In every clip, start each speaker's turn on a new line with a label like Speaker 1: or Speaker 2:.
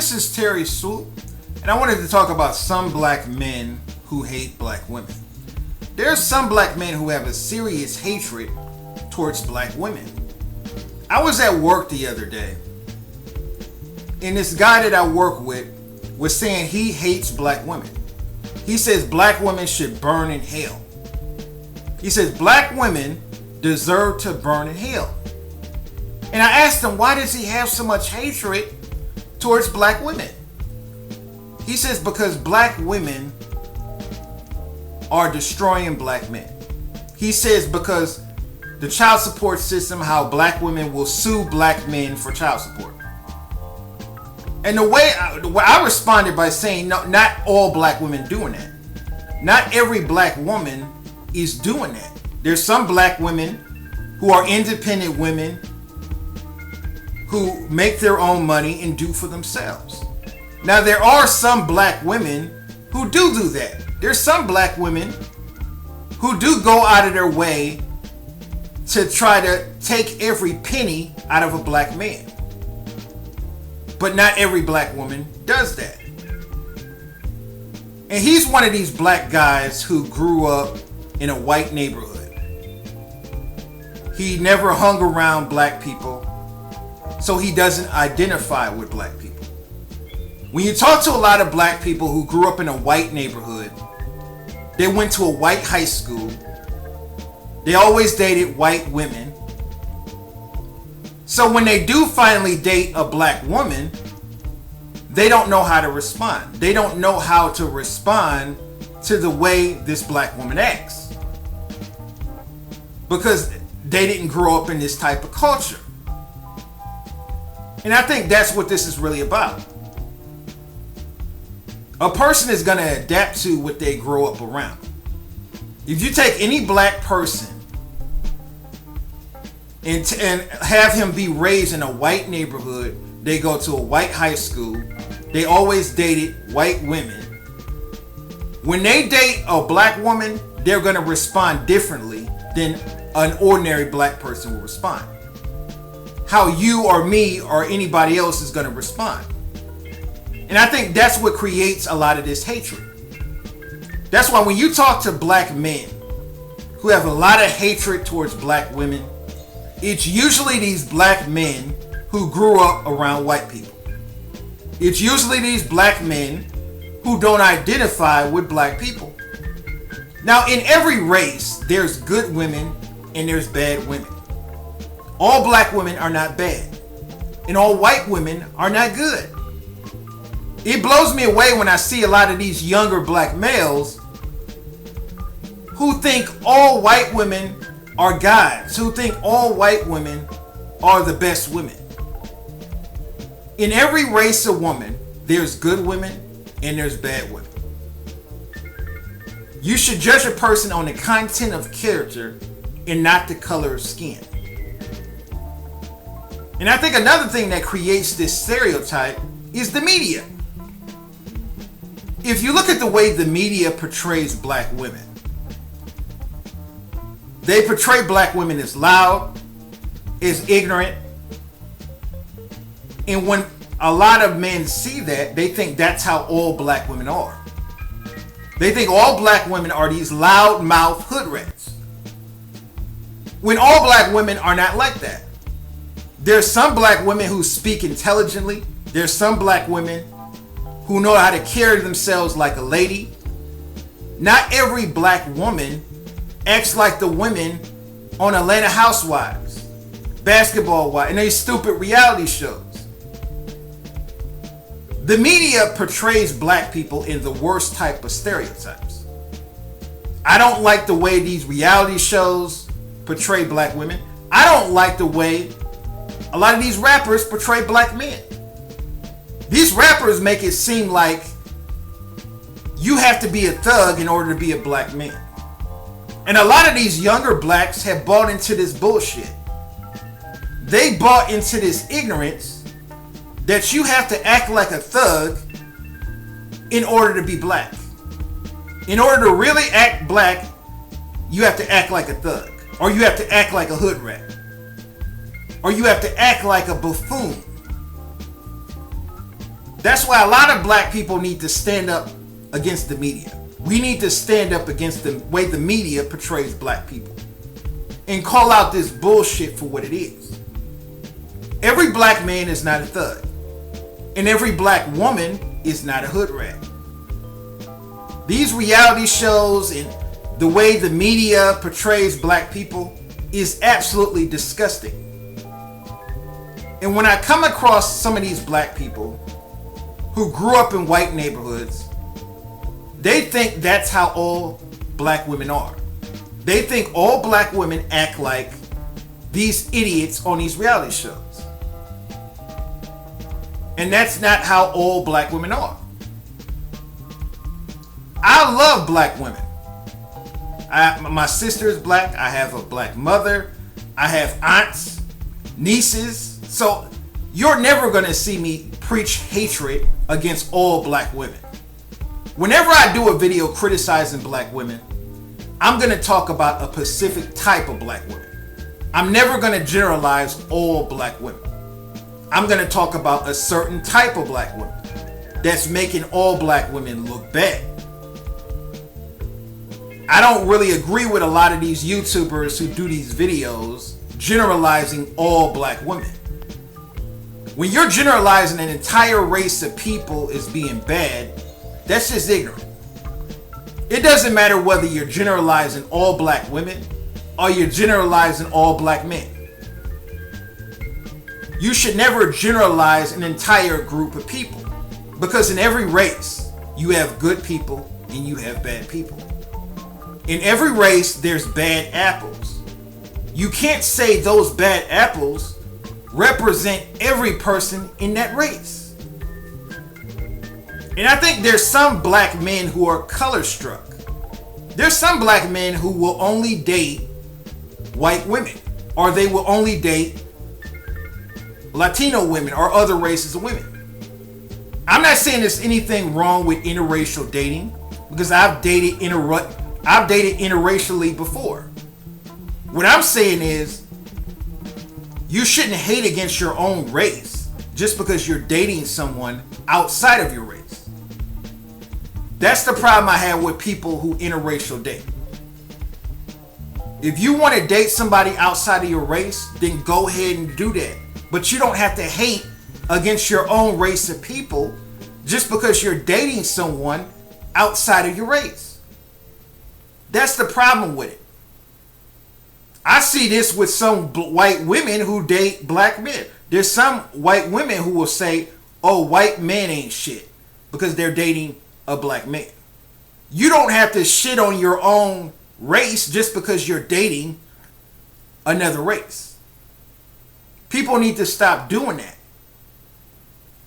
Speaker 1: this is Terry Swoope, and I wanted to talk about some black men who hate black women. There are some black men who have a serious hatred towards black women. I was at work the other day, and this guy that I work with was saying he hates black women. He says black women should burn in hell. He says black women deserve to burn in hell. And I asked him, why does he have so much hatred towards black women? He says because black women are destroying black men. He says because the child support system, how black women will sue black men for child support. And the way I responded by saying, no, not all black women doing that. Not every black woman is doing that. There's some black women who are independent women who make their own money and do for themselves. Now, there are some black women who do that. There's some black women who do go out of their way to try to take every penny out of a black man. But not every black woman does that. And he's one of these black guys who grew up in a white neighborhood. He never hung around black people, so he doesn't identify with black people. When you talk to a lot of black people who grew up in a white neighborhood, they went to a white high school, they always dated white women. So when they do finally date a black woman, they don't know how to respond. They don't know how to respond to the way this black woman acts. Because they didn't grow up in this type of culture. And I think that's what this is really about. A person is going to adapt to what they grow up around. If you take any black person and have him be raised in a white neighborhood, they go to a white high school, they always dated white women. When they date a black woman, they're going to respond differently than an ordinary black person will respond. How you or me or anybody else is going to respond. And I think that's what creates a lot of this hatred. That's why when you talk to black men who have a lot of hatred towards black women, it's usually these black men who grew up around white people. It's usually these black men who don't identify with black people. Now, in every race, there's good women and there's bad women. All black women are not bad, and all white women are not good. It blows me away when I see a lot of these younger black males who think all white women are gods, who think all white women are the best women. In every race of woman, there's good women and there's bad women. You should judge a person on the content of character and not the color of skin. And I think another thing that creates this stereotype is the media. If you look at the way the media portrays black women, they portray black women as loud, as ignorant. And when a lot of men see that, they think that's how all black women are. They think all black women are these loud-mouthed hood rats. When all black women are not like that. There's some black women who speak intelligently. There's some black women who know how to carry themselves like a lady. Not every black woman acts like the women on Atlanta Housewives, Basketball Wives, and these stupid reality shows. The media portrays black people in the worst type of stereotypes. I don't like the way these reality shows portray black women. I don't like the way a lot of these rappers portray black men. These rappers make it seem like you have to be a thug in order to be a black man. And a lot of these younger blacks have bought into this bullshit. They bought into this ignorance that you have to act like a thug in order to be black. In order to really act black, you have to act like a thug. Or you have to act like a hood rat. Or you have to act like a buffoon. That's why a lot of black people need to stand up against the media. We need to stand up against the way the media portrays black people and call out this bullshit for what it is. Every black man is not a thug, and every black woman is not a hood rat. These reality shows and the way the media portrays black people is absolutely disgusting. And when I come across some of these black people who grew up in white neighborhoods, they think that's how all black women are. They think all black women act like these idiots on these reality shows. And that's not how all black women are. I love black women. My sister is black. I have a black mother. I have aunts, nieces. So you're never going to see me preach hatred against all black women. Whenever I do a video criticizing black women, I'm going to talk about a specific type of black women. I'm never going to generalize all black women. I'm going to talk about a certain type of black woman that's making all black women look bad. I don't really agree with a lot of these YouTubers who do these videos generalizing all black women. When you're generalizing an entire race of people as being bad, that's just ignorant. It doesn't matter whether you're generalizing all black women or you're generalizing all black men. You should never generalize an entire group of people, because in every race you have good people and you have bad people. In every race there's bad apples. You can't say those bad apples represent every person in that race. And I think there's some black men who are color struck. There's some black men who will only date white women, or they will only date Latino women or other races of women. I'm not saying there's anything wrong with interracial dating, because I've dated interracially before. What I'm saying is, you shouldn't hate against your own race just because you're dating someone outside of your race. That's the problem I have with people who interracial date. If you want to date somebody outside of your race, then go ahead and do that. But you don't have to hate against your own race of people just because you're dating someone outside of your race. That's the problem with it. I see this with some white women who date black men. There's some white women who will say, oh, white men ain't shit because they're dating a black man. You don't have to shit on your own race just because you're dating another race. People need to stop doing that.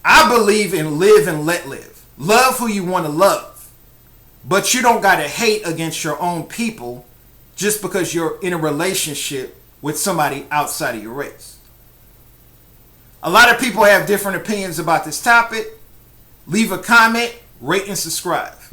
Speaker 1: I believe in live and let live. Love who you want to love. But you don't got to hate against your own people just because you're in a relationship with somebody outside of your race. A lot of people have different opinions about this topic. Leave a comment, rate, and subscribe.